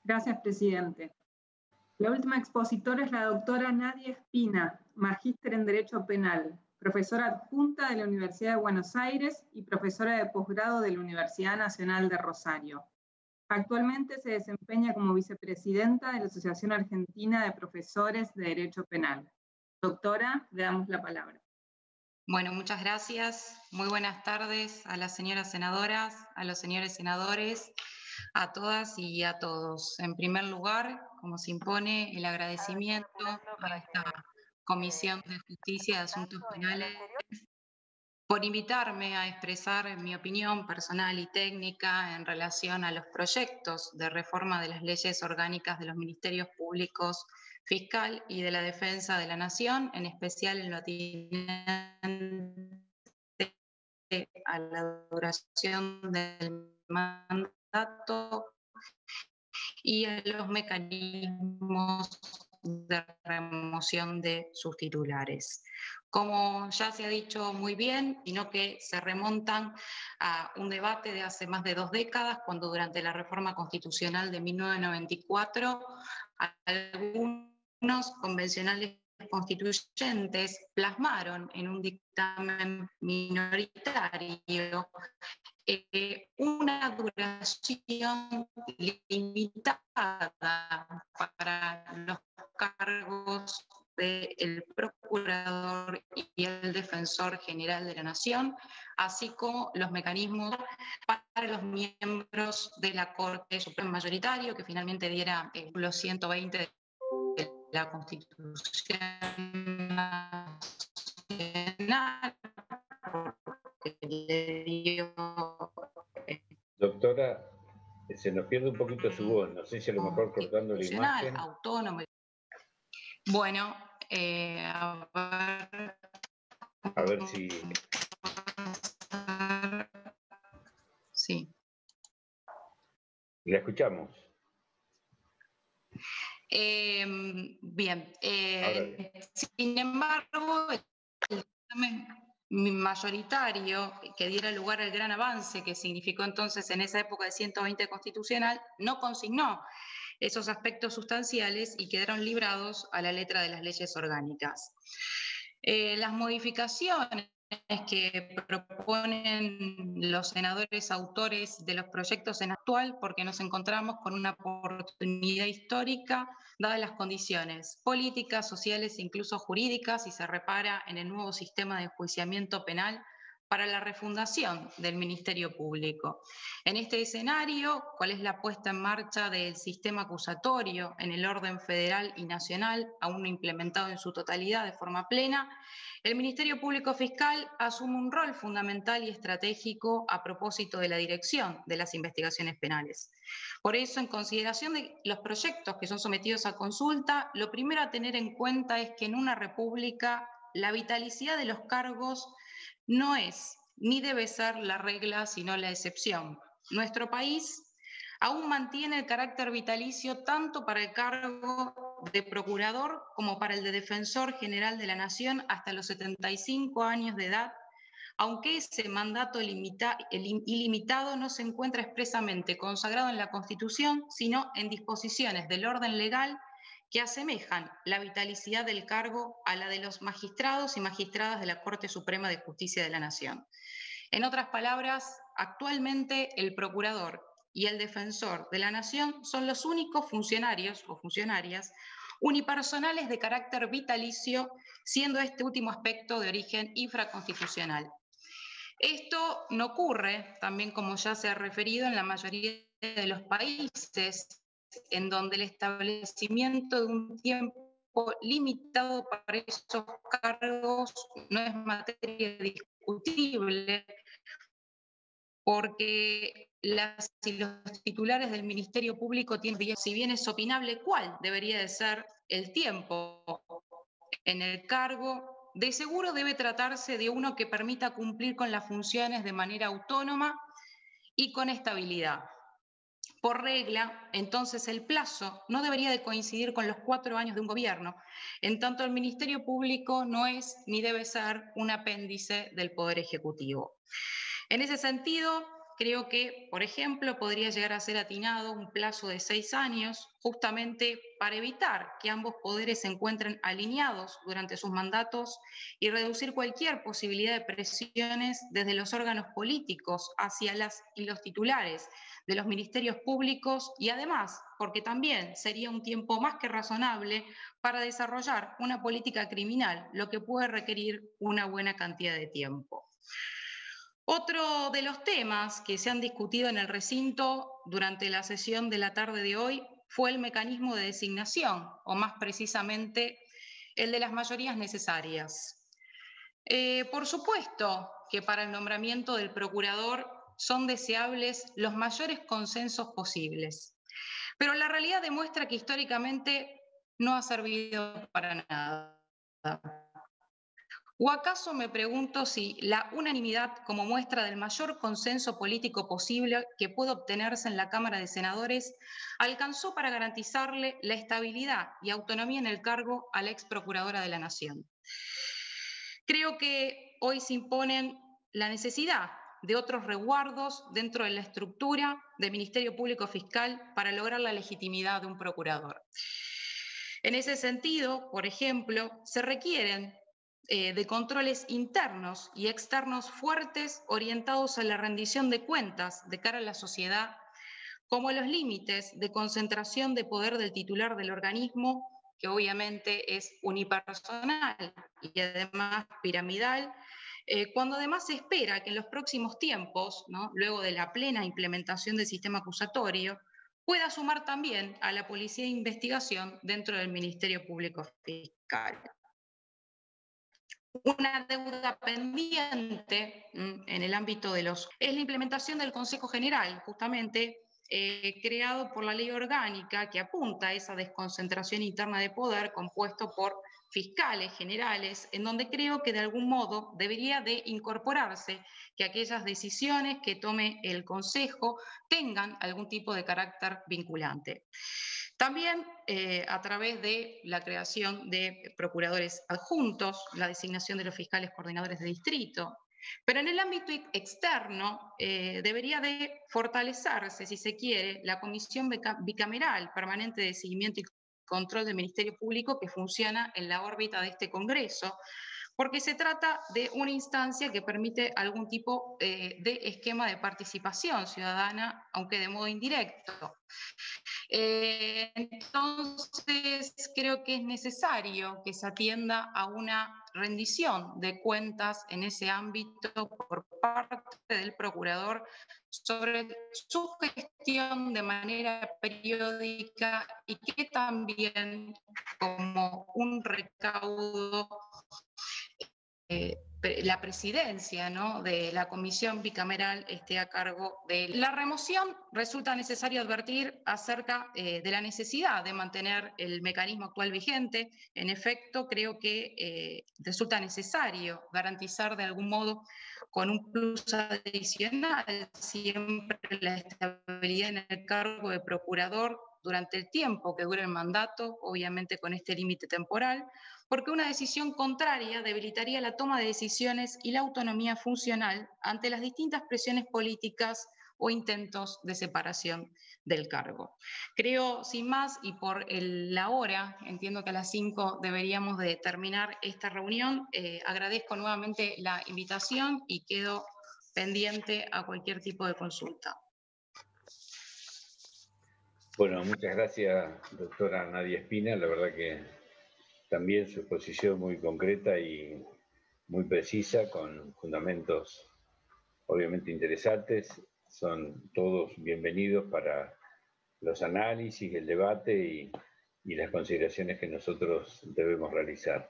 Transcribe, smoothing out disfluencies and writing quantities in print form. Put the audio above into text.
Gracias, presidente. La última expositora es la doctora Nadia Espina, magíster en Derecho Penal, profesora adjunta de la Universidad de Buenos Aires y profesora de posgrado de la Universidad Nacional de Rosario. Actualmente se desempeña como vicepresidenta de la Asociación Argentina de Profesores de Derecho Penal. Doctora, le damos la palabra. Bueno, muchas gracias. Muy buenas tardes a las señoras senadoras, a los señores senadores, a todas y a todos. En primer lugar, como se impone, el agradecimiento a esta Comisión de Justicia y Asuntos Penales por invitarme a expresar mi opinión personal y técnica en relación a los proyectos de reforma de las leyes orgánicas de los ministerios públicos fiscal y de la defensa de la nación, en especial en lo atinente a la duración del mandato y a los mecanismos de remoción de sus titulares. Como ya se ha dicho muy bien, sino que se remontan a un debate de hace más de 2 décadas, cuando durante la reforma constitucional de 1994, algunos convencionales constituyentes plasmaron en un dictamen minoritario una duración limitada para los cargos del procurador y el defensor general de la nación, así como los mecanismos para los miembros de la Corte Suprema Mayoritario, que finalmente diera el artículo 120 de la Constitución Nacional, porque le dio... Doctora, se nos pierde un poquito su voz, no sé si a lo mejor cortando la imagen. Autónomo. Bueno, a ver si... Sí. La escuchamos. Bien. Sin embargo, el dictamen mayoritario que diera lugar al gran avance que significó entonces en esa época el 120 constitucional, no consignó esos aspectos sustanciales y quedaron librados a la letra de las leyes orgánicas. Las modificaciones que proponen los senadores autores de los proyectos en actual, porque nos encontramos con una oportunidad histórica, dadas las condiciones políticas, sociales e incluso jurídicas, y se repara en el nuevo sistema de enjuiciamiento penal para la refundación del Ministerio Público. En este escenario, ¿cuál es la puesta en marcha del sistema acusatorio en el orden federal y nacional, aún no implementado en su totalidad de forma plena? El Ministerio Público Fiscal asume un rol fundamental y estratégico a propósito de la dirección de las investigaciones penales. Por eso, en consideración de los proyectos que son sometidos a consulta, lo primero a tener en cuenta es que en una república la vitalicidad de los cargos no es ni debe ser la regla, sino la excepción. Nuestro país aún mantiene el carácter vitalicio tanto para el cargo de procurador como para el de defensor general de la nación hasta los 75 años de edad, aunque ese mandato ilimitado no se encuentra expresamente consagrado en la Constitución, sino en disposiciones del orden legal que asemejan la vitalicidad del cargo a la de los magistrados y magistradas de la Corte Suprema de Justicia de la Nación. En otras palabras, actualmente el procurador y el defensor de la nación son los únicos funcionarios o funcionarias unipersonales de carácter vitalicio, siendo este último aspecto de origen infraconstitucional. Esto no ocurre, también como ya se ha referido, en la mayoría de los países en donde el establecimiento de un tiempo limitado para esos cargos no es materia discutible, porque las y los titulares del Ministerio Público tienen, si bien es opinable cuál debería de ser el tiempo en el cargo, de seguro debe tratarse de uno que permita cumplir con las funciones de manera autónoma y con estabilidad. Por regla, entonces el plazo no debería de coincidir con los 4 años de un gobierno, en tanto el Ministerio Público no es ni debe ser un apéndice del Poder Ejecutivo. En ese sentido, creo que, por ejemplo, podría llegar a ser atinado un plazo de 6 años, justamente para evitar que ambos poderes se encuentren alineados durante sus mandatos y reducir cualquier posibilidad de presiones desde los órganos políticos hacia las y los titulares de los ministerios públicos, y además porque también sería un tiempo más que razonable para desarrollar una política criminal, lo que puede requerir una buena cantidad de tiempo. Otro de los temas que se han discutido en el recinto durante la sesión de la tarde de hoy fue el mecanismo de designación, o más precisamente el de las mayorías necesarias. Por supuesto que para el nombramiento del procurador son deseables los mayores consensos posibles, pero la realidad demuestra que históricamente no ha servido para nada. ¿O acaso me pregunto si la unanimidad como muestra del mayor consenso político posible que puede obtenerse en la Cámara de Senadores alcanzó para garantizarle la estabilidad y autonomía en el cargo a la ex procuradora de la Nación? Creo que hoy se imponen la necesidad de otros resguardos dentro de la estructura del Ministerio Público Fiscal para lograr la legitimidad de un procurador. En ese sentido, por ejemplo, se requieren de controles internos y externos fuertes orientados a la rendición de cuentas de cara a la sociedad, como los límites de concentración de poder del titular del organismo, que obviamente es unipersonal y además piramidal, cuando además se espera que en los próximos tiempos, ¿no?, luego de la plena implementación del sistema acusatorio, pueda sumar también a la Policía de Investigación dentro del Ministerio Público Fiscal. Una deuda pendiente en el ámbito de es la implementación del Consejo General, justamente creado por la ley orgánica que apunta a esa desconcentración interna de poder compuesto por fiscales generales, en donde creo que de algún modo debería de incorporarse que aquellas decisiones que tome el Consejo tengan algún tipo de carácter vinculante. También a través de la creación de procuradores adjuntos, la designación de los fiscales coordinadores de distrito. Pero en el ámbito externo debería de fortalecerse, si se quiere, la Comisión Bicameral Permanente de Seguimiento y Control del Ministerio Público que funciona en la órbita de este Congreso, porque se trata de una instancia que permite algún tipo de esquema de participación ciudadana, aunque de modo indirecto. Entonces, creo que es necesario que se atienda a una rendición de cuentas en ese ámbito por parte del procurador sobre su gestión de manera periódica y que también como un recaudo la presidencia, ¿no?, de la comisión bicameral esté a cargo de la remoción. Resulta necesario advertir acerca de la necesidad de mantener el mecanismo actual vigente. En efecto, creo que resulta necesario garantizar de algún modo con un plus adicional siempre la estabilidad en el cargo de procurador durante el tiempo que dure el mandato, obviamente con este límite temporal, porque una decisión contraria debilitaría la toma de decisiones y la autonomía funcional ante las distintas presiones políticas o intentos de separación del cargo. Creo, sin más, y por la hora, entiendo que a las 5 deberíamos de terminar esta reunión, agradezco nuevamente la invitación y quedo pendiente a cualquier tipo de consulta. Bueno, muchas gracias, doctora Nadia Espina. La verdad que también su exposición muy concreta y muy precisa, con fundamentos obviamente interesantes. Son todos bienvenidos para los análisis, el debate y las consideraciones que nosotros debemos realizar.